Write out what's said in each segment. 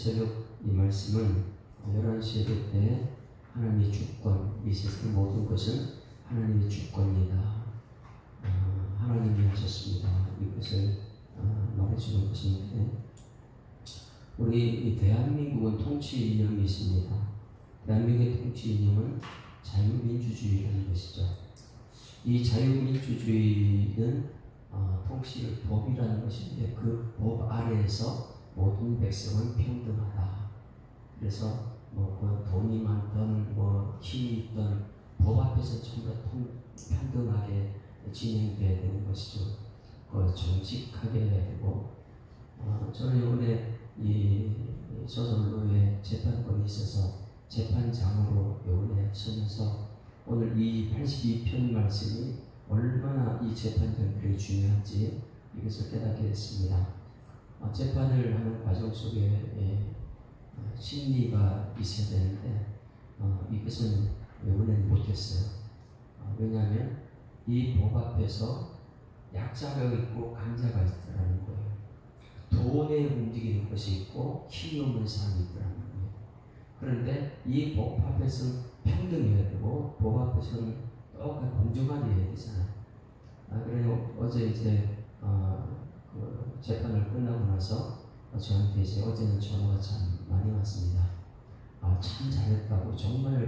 새벽 이 말씀은 11시 예배 때 하나님의 주권, 이 세상 모든 것은 하나님의 주권이다. 하나님이 하셨습니다. 이것을 말해주는 것인데, 우리 대한민국은 통치 이념이 있습니다. 대한민국의 통치 이념은 자유민주주의라는 것이죠. 이 자유민주주의는 통치 법이라는 것인데, 그 법 아래에서 모든 백성은 평등하다. 그래서 그 돈이 많든 힘이 있든 법 앞에서 전부 다 평등하게 진행돼야 되는 것이죠. 정직하게 해야 되고, 저는 이번에 이 소설로의 재판권이 있어서 재판장으로 이번에 서면서 오늘 이 82편 말씀이 얼마나 이 재판장들이 중요한지 이것을 깨닫게 됐습니다. 재판을 하는 과정 속에 심리가 있어야 되는데 이것은 이번에는 못했어요. 왜냐하면 이 법 앞에서 약자가 있고 강자가 있다는 거예요. 돈에 움직이는 것이 있고 힘이 없는 사람이 있다는 거예요. 그런데 이 법 앞에서는 평등해야 되고 법 앞에서는 똑같이 공정하게 해야 되잖아요. 그래서 어제 이제 그 재판을 끝나고 나서 저한테 이제 어제는 전화가 참 많이 왔습니다. 참 잘했다고, 정말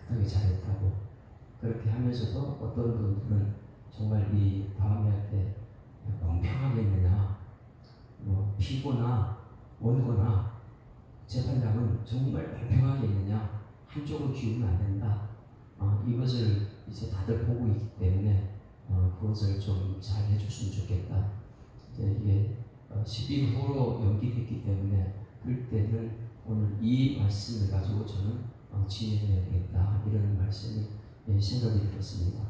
깨끗하게 잘했다고. 그렇게 하면서도 어떤 분들은 정말 이 다음에 할 때 공평하겠느냐, 피고나 원고나 재판장은 정말 공평하게 있느냐, 한쪽으로 기우면 안 된다. 이것을 이제 다들 보고 있기 때문에 그것을 좀 잘 해줬으면 좋겠다. 이제 이게 10일 후로 연기됐기 때문에 그럴 때는 오늘 이 말씀을 가지고 저는 진행해야 되겠다, 이런 말씀이 생각이 들었습니다.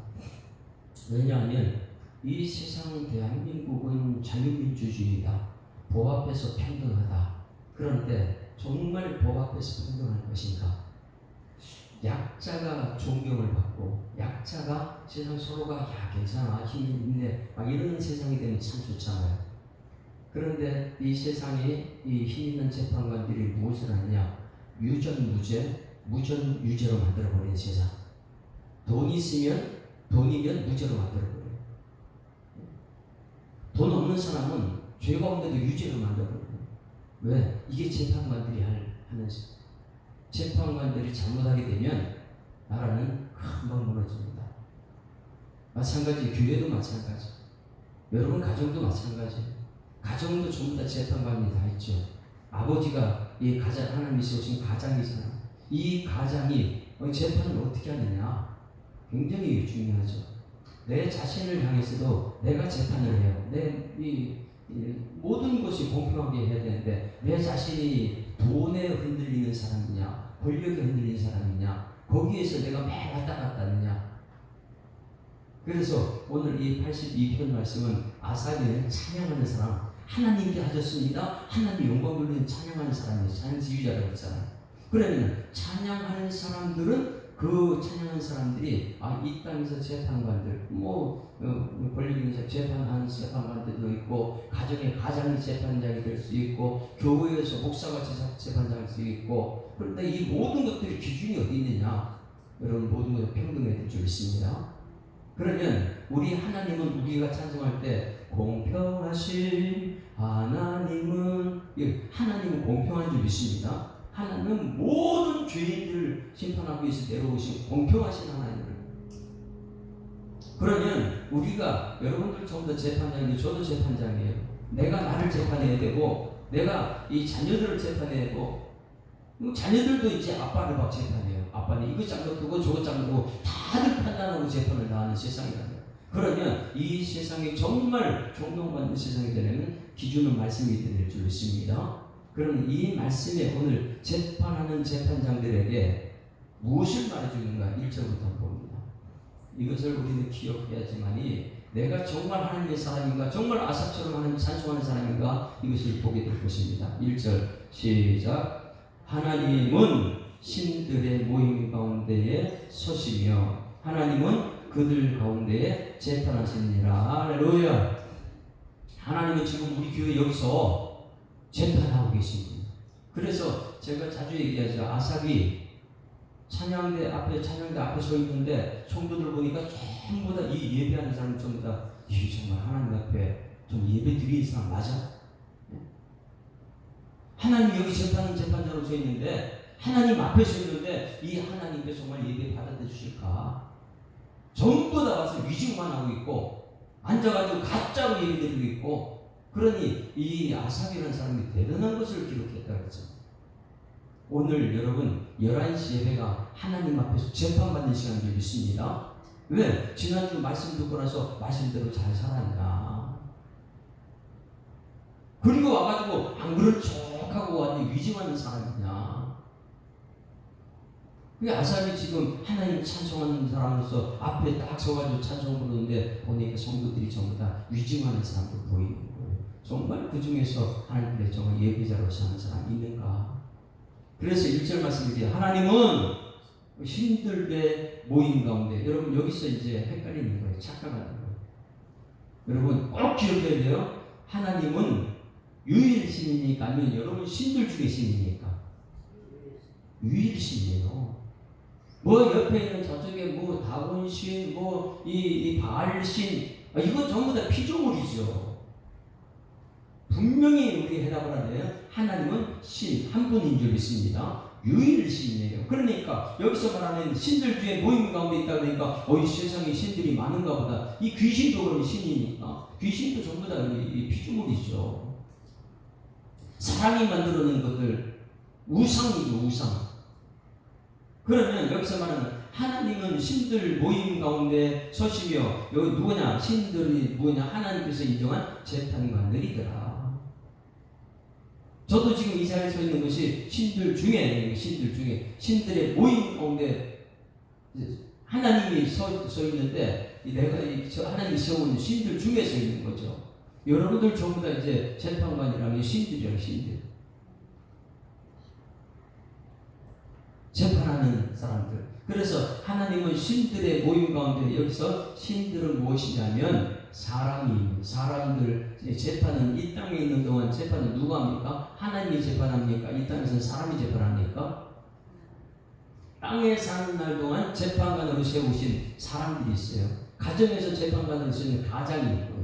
왜냐하면 이 세상 대한민국은 자유민주주의다. 법 앞에서 평등하다. 그런데 정말 법 앞에서 평등할 것인가? 약자가 존경을 받고 약자가 세상 서로가 괜찮아, 힘이 있네 막 이런 세상이 되면 참 좋잖아요. 그런데 이 세상에 이 힘 있는 재판관들이 무엇을 하느냐? 유전무죄, 무전유죄로 만들어버리는 세상. 돈이 있으면 돈이면 무죄로 만들어버려요. 돈 없는 사람은 죄가 없는데도 유죄로 만들어버려요. 왜? 이게 재판관들이 하는 재판관들이 잘못하게 되면 나라는 금방 무너집니다. 마찬가지, 교회도 마찬가지, 여러분 가정도 마찬가지. 가정도 전부 다 재판관이 다 있죠. 아버지가 이 가장, 하나님이 세우신 가장이잖아요. 이 가장이 재판을 어떻게 하느냐, 굉장히 중요하죠. 내 자신을 향해서도 내가 재판을 해요. 이 모든 것이 공평하게 해야 되는데 내 자신이 돈에 흔들리는 사람이냐, 권력에 흔들리는 사람이냐, 거기에서 내가 매일 왔다 갔다 하느냐. 그래서 오늘 이 82편 말씀은 아사리는 찬양하는 사람, 하나님께 하셨습니다. 하나님 영광 돌리는 찬양하는 사람이 찬양 지휘자라고 했잖아요. 그러면 찬양하는 사람들은 그 찬양하는 사람들이 이 땅에서 재판관들, 권력 있는 재판하는 재판관들도 있고, 가정의 가장이 재판장이 될 수 있고, 교회에서 목사가 재판장일 수 있고. 그런데 이 모든 것들이 기준이 어디 있느냐? 여러분, 모든 것이 평등해야 될 줄 믿습니다. 그러면 우리 하나님은, 우리가 찬송할 때 공평하신 하나님은 공평한 줄 믿습니다. 하나님은 모든 죄인들을 심판하기 위해서 내려오신 공평하신 하나님을. 그러면 우리가, 여러분들 전부 다 재판장이고 저도 재판장이에요. 내가 나를 재판해야 되고, 내가 이 자녀들을 재판해야 되고, 자녀들도 이제 아빠를 막 재판해요. 아빠는 이거 잘못하고 저거 잘못하고 다들 판단하고 재판을 다 하는 세상이라고요. 그러면 이 세상이 정말 존경받는 세상이 되려면 기준은 말씀이 될 줄 믿습니다. 그럼 이 말씀에 오늘 재판하는 재판장들에게 무엇을 말해주는가? 1절부터 봅니다. 이것을 우리는 기억해야지만이 내가 정말 하나님의 사람인가, 정말 아삽처럼 하나님 찬송하는 사람인가, 이것을 보게 될 것입니다. 1절 시작. 하나님은 신들의 모임 가운데에 서시며 하나님은 그들 가운데에 재판하시니라. 할렐루야. 하나님은 지금 우리 교회 여기서 재판하고 계십니다. 그래서 제가 자주 얘기하죠. 아삽이 찬양대 앞에 서 있는데 성도들 보니까 전부 다 이 예배하는 사람 전부 다 이 정말 하나님 앞에 좀 예배 드리는 사람 맞아? 하나님 여기 재판자로 서 있는데 하나님 앞에 서 있는데 이 하나님께 정말 예배 받아들 주실까? 전부 다 와서 위증만 하고 있고 앉아가지고 가짜로 예배 드리고 있고 그러니 이 아삽이라는 사람이 대단한 것을 기록했다 그랬죠. 오늘 여러분 11시 예배가 하나님 앞에서 재판받는 시간인 줄 믿습니다. 왜? 지난주 말씀 듣고 나서 말씀대로 잘 살았냐. 그리고 와가지고 안 그런 척하고 왔는데 위증하는 사람이냐. 그게 아삽이 지금 하나님 찬송하는 사람으로서 앞에 딱 서가지고 찬송 부르는데 보니까 성도들이 전부 다 위증하는 사람들 보이는 거예요. 정말 그 중에서 하나님께 정말 예배자로서 하는 사람이 있는가. 그래서 1절 말씀이에요. 하나님은 신들의 모임 가운데 여러분 여기서 이제 헷갈리는 거예요. 착각하는 거예요. 여러분 꼭 기억해야 돼요. 하나님은 유일신이니까 아니면 여러분 신들 중에 신이니까 유일신이에요. 뭐 옆에 있는 저쪽에 뭐 다곤신 뭐 이 바알신 이거 전부 다 피조물이죠. 분명히 우리 해답을 하네요. 하나님은 신 한 분인 줄 믿습니다. 유일신이에요. 그러니까 여기서 말하는 신들 중에 모임 가운데 있다 그러니까 이 세상에 신들이 많은가 보다. 이 귀신도 그러면 신이니까 귀신도 전부 다 이 피조물이죠. 사람이 만들어낸 것들 우상이죠. 우상. 그러면 여기서 말하는 하나님은 신들 모임 가운데 서시며 여기 누구냐? 신들이 뭐냐? 하나님께서 인정한 재판관들이더라. 저도 지금 이 자리에 서 있는 것이 신들의 신들의 모임 가운데 하나님이 서 있는데 내가 하나님이 세운 신들 중에 서 있는 거죠. 여러분들 전부 다 이제 재판관이라면 신들이에요. 신들. 재판하는 사람들. 그래서 하나님은 신들의 모임 가운데 여기서 신들은 무엇이냐면 사람들 재판은 이 땅에 있는 동안 재판은 누가 합니까? 하나님이 재판합니까? 이 땅에서는 사람이 재판합니까? 땅에 사는 날 동안 재판관으로 세우신 사람들이 있어요. 가정에서 재판관으로 세우는 가장이 있고요.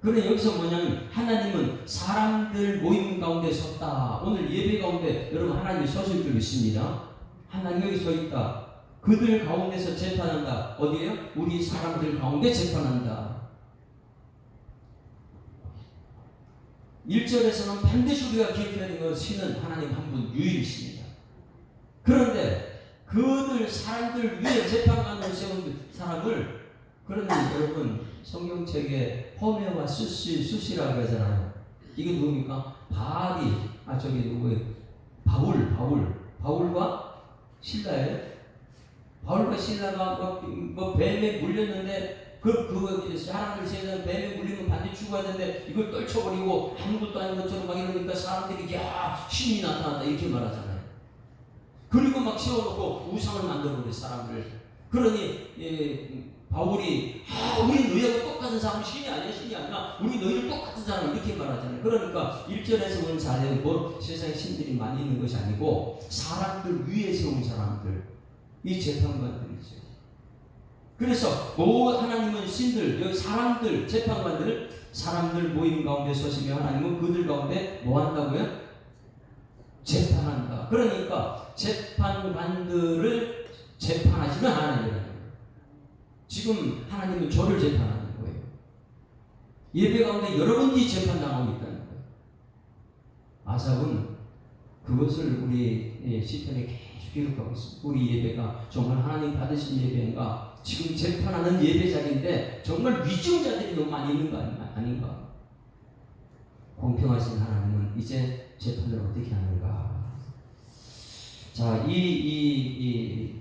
그런데 여기서 뭐냐면 하나님은 사람들 모임 가운데 섰다. 오늘 예배 가운데 여러분 하나님이 서실 줄 믿습니다. 하나님 여기 서 있다. 그들 가운데서 재판한다. 어디에요? 우리 사람들 가운데 재판한다. 1절에서는 반드시 우리가 기억해야 되는 것은 신은 하나님 한 분 유일이십니다. 그런데 그들 사람들 위에 재판관으로 세운 사람을 그러면 여러분 성경책에 호메와 수시라고 하잖아요. 이게 누굽니까? 바알이 저기 누구예요? 바울과 신라예요. 바울과 신라가 뭐 뱀에 물렸는데 사람들 세상 뱀에 물리면 반드시 죽어야 되는데 이걸 떨쳐버리고 아무것도 아닌 것처럼 막 이러니까 사람들이 신이 나타났다 이렇게 말하잖아요. 그리고 막 세워놓고 우상을 만들어버려 사람들. 그러니 바울이 우리 너희하고 똑같은 사람은 신이 아니야 우리 너희들 똑같은 사람 이렇게 말하잖아요. 그러니까 1절에서 보는 자리는 뭐 세상에 신들이 많이 있는 것이 아니고 사람들 위에 세운 사람들 이 재판관들이죠. 그래서 하나님은 신들 여기 사람들 재판관들 사람들 모임 가운데 서시며 하나님은 그들 가운데 뭐 한다고요? 재판한다. 그러니까 재판관들을 재판하시는 하나님이라는 거예요. 지금 하나님은 저를 재판하는 거예요. 예배 가운데 여러분이 재판당하고 있다는 거예요. 아삽은 그것을 우리 시편에 계속 기록하고 있습니다. 우리 예배가 정말 하나님 받으신 예배인가? 지금 재판하는 예배 자리인데 정말 위증자들이 너무 많이 있는 거 아닌가? 공평하신 하나님은 이제 재판을 어떻게 하는가? 자, 이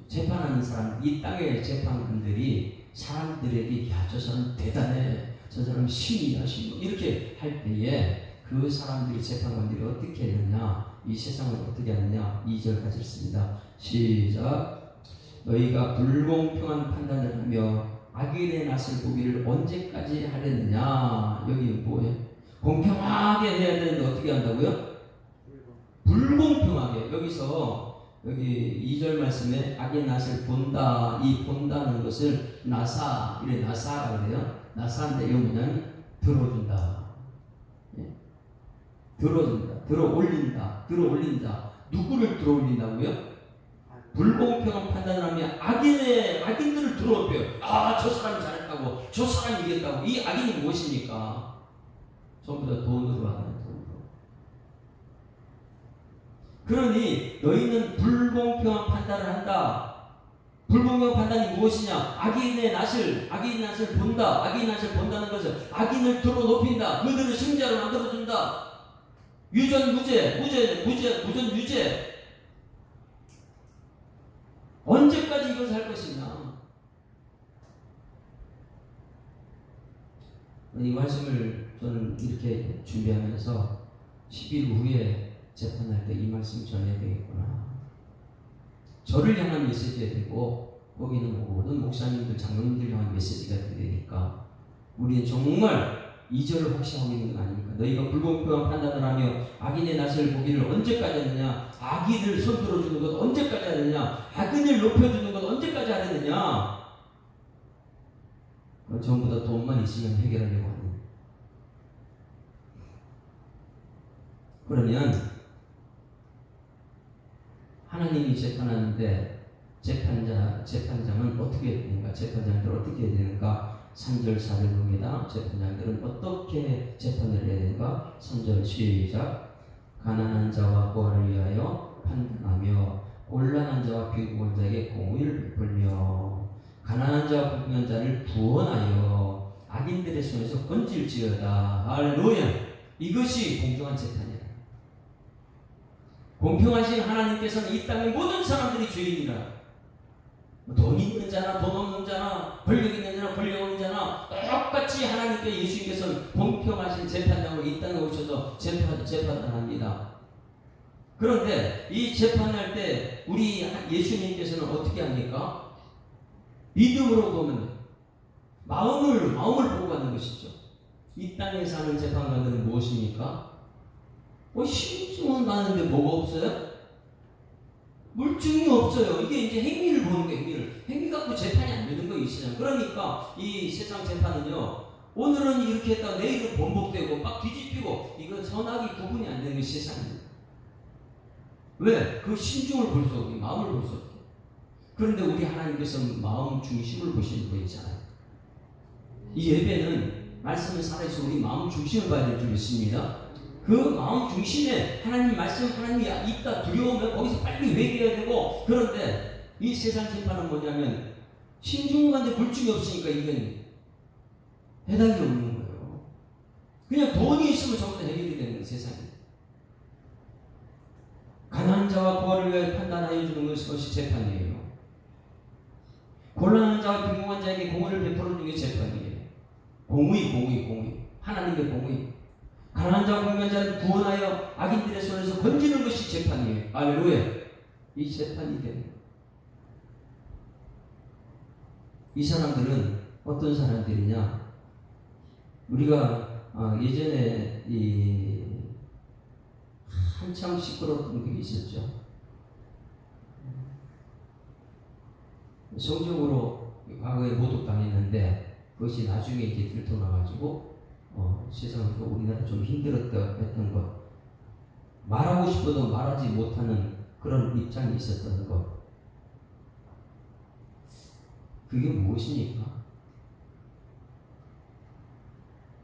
재판하는 사람, 이 땅의 재판관들이 사람들에게 저 사람 대단해, 저 사람 신이야, 이렇게 할 때에 그 사람들이 재판관들이 어떻게 했느냐, 이 세상을 어떻게 하느냐 2절까지 읽습니다. 시작. 너희가 불공평한 판단을 하며 악인의 낯을 보기를 언제까지 하려느냐. 여기 뭐예요? 공평하게 해야 되는데 어떻게 한다고요? 여기 2절 말씀에 악의 낯을 본다. 이 본다는 것을 나사, 이래 나사라고 그래요. 나사인데 이거 뭐냐면 들어준다. 예? 들어준다. 들어올린다. 누구를 들어올린다고요? 불공평한 판단을 하면 악인들을 들어올려요. 저 사람이 잘했다고, 저 사람이 이겼다고. 이 악인이 무엇입니까? 전부 다 돈으로 하는 돈으로. 그러니 너희는 불공평한 판단을 한다. 불공평한 판단이 무엇이냐? 악인의 낯을 본다. 악인의 낯을 본다는 것은 악인을 들어 높인다. 그들을 승자로 만들어준다. 무전 유죄. 언제까지 이것을 할 것이냐? 이 말씀을 저는 이렇게 준비하면서 10일 후에 재판할 때 이 말씀 전해야 되겠구나. 저를 향한 메시지가 되고 거기는 모든 목사님들, 장로님들 향한 메시지가 되니까 우리는 정말 2절을 확신하고 있는 건 아닙니까? 너희가 불공평한 판단을 하며 악인의 낯을 보기를 언제까지 하느냐? 악인을 손들어주는 것 언제까지 하느냐? 악인을 높여주는 것 언제까지 하느냐? 그건 전부 다 돈만 있으면 해결하려고 하는. 그러면 하나님이 재판하는데 재판장은 어떻게 해야 되는가? 재판장들은 어떻게 해야 되는가? 3절 4절 봅니다. 재판장들은 어떻게 재판을 해야 되는가? 3절 시작. 가난한 자와 부활을 위하여 판단하며 곤란한 자와 비구한 자에게 공의를 베풀며 가난한 자와 부귀한 자를 구원하여 악인들의 손에서 건질지어다. 할렐루야. 이것이 공정한 재판이다. 공평하신 하나님께서는 이 땅의 모든 사람들이 죄인이라. 돈 있는 자나 돈 없는 자나 권력 있는 자나 권력 없는 자나 똑같이 하나님께 예수님께서는 공평하신 재판장으로 이 땅에 오셔서 재판을 합니다. 그런데 이 재판할 때 우리 예수님께서는 어떻게 합니까? 믿음으로 보면 돼요. 마음을 보고 가는 것이죠. 이 땅에 사는 재판관들은 무엇입니까? 심증은 많은데 뭐가 없어요? 물증이 없어요. 이게 이제 행위를 보는 거예요. 행위 갖고 재판이 안 되는 거예요, 이 세상. 그러니까 이 세상 재판은요, 오늘은 이렇게 했다가 내일은 번복되고 막 뒤집히고, 이건 선악이 구분이 안 되는 게 세상입니다. 왜? 그 심중을 볼 수 없게, 마음을 볼 수 없게. 그런데 우리 하나님께서는 마음 중심을 보시는 분이잖아요. 이 예배는 말씀을 살아서 우리 마음 중심을 봐야 될 줄 믿습니다. 그 마음 중심에 하나님 말씀, 하나님이 있다 두려우면 거기서 빨리 회개해야 되고, 그런데 이 세상 재판은 뭐냐면 신중한데 물증이 없으니까 이건 해당이 없는 거예요. 그냥 돈이 있으면 전부 다 해결이 되는 세상이. 가난한 자와 부활을 위해 판단하여 주는 것이 재판이에요. 곤란한 자와 빈곤한 자에게 공의를 베풀어 주는 게 재판이에요. 공의. 하나님의 공의. 가난한 자와 부귀한 자를 구원하여 악인들의 손에서 건지는 것이 재판이에요. 할렐루야. 이 재판이 되는 거예요. 이 사람들은 어떤 사람들이냐? 우리가 예전에 한참 시끄러웠던 게 있었죠. 성적으로 과거에 모독당했는데 그것이 나중에 이제 들통나가지고 세상에서 우리나라 좀 힘들었다 했던 것, 말하고 싶어도 말하지 못하는 그런 입장이 있었던 것, 그게 무엇입니까?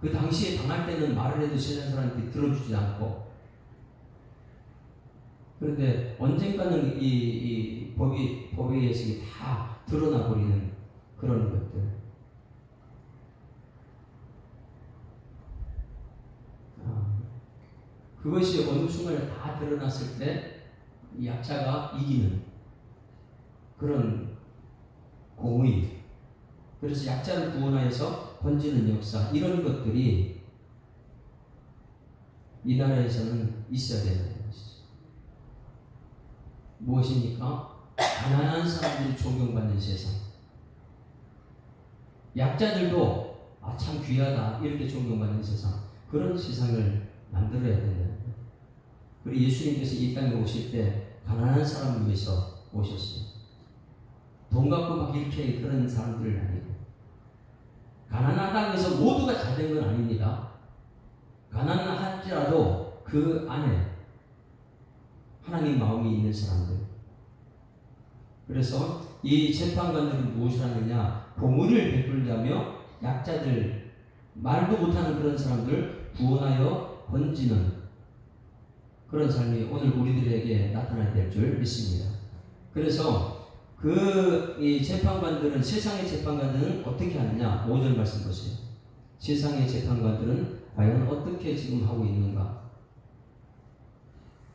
그 당시에 당할 때는 말을 해도 세상 사람들이 들어주지 않고, 그런데 언젠가는 이 법에 의해서 다 드러나 버리는 그런 것들. 그것이 어느 순간에 다 드러났을 때 약자가 이기는 그런 공의, 그래서 약자를 구원하여서 건지는 역사, 이런 것들이 이 나라에서는 있어야 되는 것이죠. 무엇입니까? 가난한 사람들이 존경받는 세상, 약자들도 참 귀하다 이렇게 존경받는 세상, 그런 세상을 만들어야 된다. 그리고 예수님께서 이 땅에 오실 때 가난한 사람을 위해서 오셨어요. 돈 갖고 막 이렇게 그런 사람들은 아니고, 가난하다고 해서 모두가 잘 된 건 아닙니다. 가난할지라도 그 안에 하나님 마음이 있는 사람들. 그래서 이 재판관들은 무엇을 하느냐? 공의를 베풀게 하며 약자들, 말도 못하는 그런 사람들 구원하여 건지는 그런 삶이 오늘 우리들에게 나타나야 될 줄 믿습니다. 그래서 이 재판관들은, 세상의 재판관들은 어떻게 하느냐? 5절 말씀 보세요. 세상의 재판관들은 과연 어떻게 지금 하고 있는가?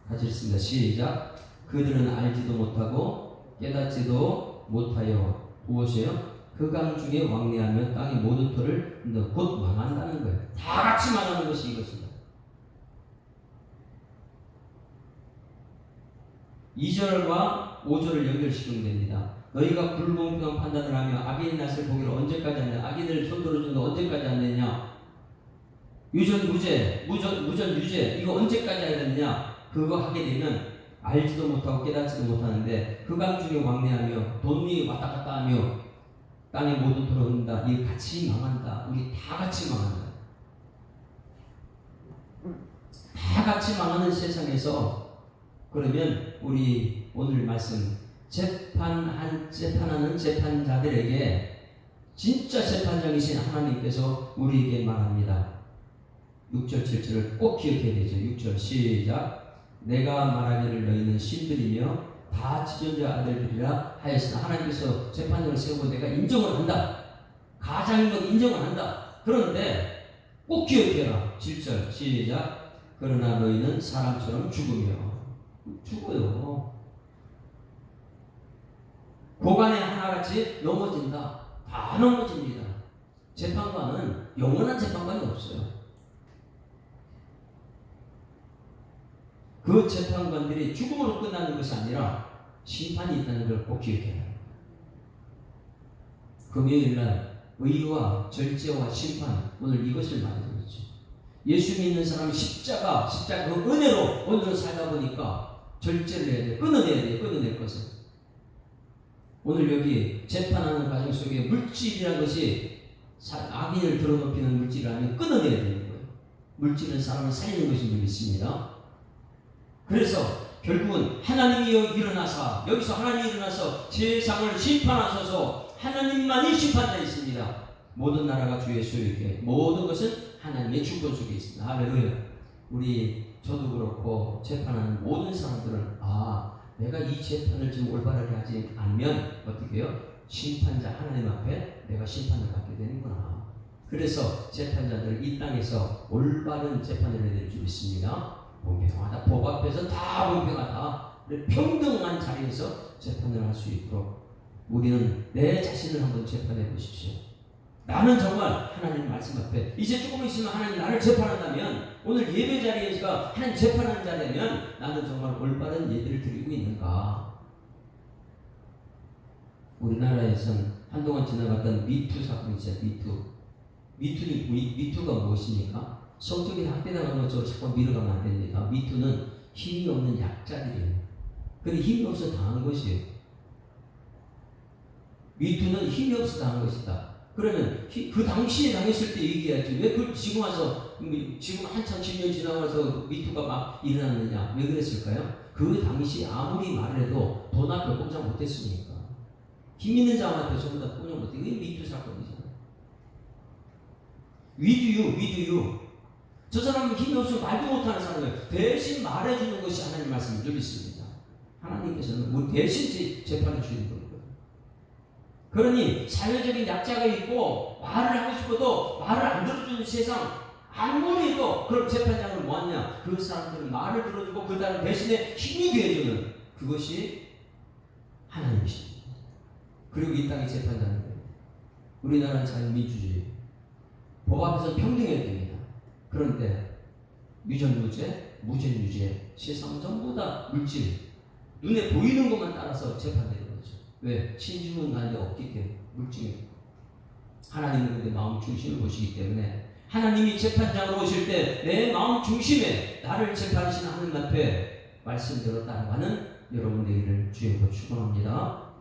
같이 읽습니다. 시작. 그들은 알지도 못하고 깨닫지도 못하여 무엇이에요? 흑암 중에 왕래하며 땅의 모든 터를 곧 망한다는 거예요. 다 같이 망하는 것이 이것입니다. 2절과 5절을 연결시키면 됩니다. 너희가 불공평한 판단을 하며 악인의 낯을 보기를 언제까지 하냐? 악인을 손들어주는 거 언제까지 하느냐? 유전 무죄, 무전 유죄, 이거 언제까지 해야 되느냐? 그거 하게 되면 알지도 못하고 깨닫지도 못하는데 흑암 중에 왕래하며 돈이 왔다 갔다 하며 땅의 모든 터를 얻는다. 이게 같이 망한다. 우리 다 같이 망한다. 다 같이 망하는 세상에서 그러면 우리 오늘 말씀 재판하는 재판자들에게 진짜 재판장이신 하나님께서 우리에게 말합니다. 6절 7절을 꼭 기억해야 되죠. 6절 시작. 내가 말하기를 너희는 신들이며 다 지존자 아들들이라 하였으나, 하나님께서 재판장을 세우고 내가 인정을 한다. 가장인 것 인정을 한다. 그런데 꼭 기억해라. 7절 시작. 그러나 너희는 사람처럼 죽으며, 죽어요. 고간에 하나같이 넘어진다. 다 넘어집니다. 재판관은 영원한 재판관이 없어요. 그 재판관들이 죽음으로 끝나는 것이 아니라 심판이 있다는 걸 꼭 기억해야 합니다. 금요일날 의와 절제와 심판, 오늘 이것을 많이 들었죠. 예수 믿는 사람이 십자가 그 은혜로 오늘은 살다 보니까 절제를 해야 돼. 끊어내야 돼. 끊어낼 것을. 오늘 여기 재판하는 과정 속에 물질이라는 것이 악인을 들어높이는 물질이라면 끊어내야 되는 거예요. 물질은 사람을 살리는 것인 줄 믿습니다. 그래서 결국은 하나님이여 일어나사, 여기서 하나님이 일어나서 세상을 심판하셔서 하나님만이 심판자 있습니다. 모든 나라가 주의 소유에, 모든 것은 하나님의 주권 속에 있습니다. 할렐루야. 저도 그렇고 재판하는 모든 사람들은 내가 이 재판을 지금 올바르게 하지 않으면 어떻게 해요? 심판자 하나님 앞에 내가 심판을 받게 되는구나. 그래서 재판자들 이 땅에서 올바른 재판을 해야 될 줄 믿습니다. 공평하다. 법 앞에서 다 공평하다. 평등한 자리에서 재판을 할 수 있도록 우리는 내 자신을 한번 재판해 보십시오. 나는 정말 하나님 말씀 앞에 이제 조금 있으면 하나님 나를 재판한다면, 오늘 예배 자리에서 하나님 재판하는 자리면 나는 정말 올바른 예배를 드리고 있는가? 우리나라에서는 한동안 지나갔던 미투 사건이 있어요. 미투가 무엇입니까? 성적인 학대당하는 것처럼 자꾸 밀어가면 안 됩니다. 미투는 힘이 없는 약자들이에요. 근데 힘이 없어 당한 것이에요. 미투는 힘이 없어 당한 것이다. 그러면 그 당시에 당했을 때 얘기해야지. 왜 그걸 지금 와서, 지금 한참 10년 지나가서 미투가 막 일어났느냐? 왜 그랬을까요? 그 당시 아무리 말을 해도 돈 앞에 꼼짝 못했으니까. 힘 있는 자만 앞에 전부 다 꼼짝 못해. 이게 미투 사건이잖아요. 위두유. 저 사람은 힘이 없으면 말도 못하는 사람이에요. 대신 말해주는 것이 하나님 말씀을 늘 있습니다. 하나님께서는 우리 대신 재판해 주시는 거예요. 그러니 사회적인 약자가 있고 말을 하고 싶어도 말을 안 들어주는 세상, 아무리 해도 그럼 재판장은 뭐하냐? 그 사람들은 말을 들어주고 그 다음 대신에 힘이 되어주는 그것이 하나님이십니다. 그리고 이 땅의 재판장은 우리나라는 자유민주주의, 법 앞에서 평등해야 됩니다. 그런데 유전무죄, 무죄유죄, 세상 전부 다 물질, 눈에 보이는 것만 따라서 재판되는 거죠. 왜? 신중은 나한테 없기 때문에. 물질이. 하나님은 근데 마음 중심을 보시기 때문에 하나님이 재판장으로 오실 때 내 마음 중심에 나를 재판하시는 하나님 앞에 말씀대로 따라가는 여러분 되기를 주의 보 축원합니다.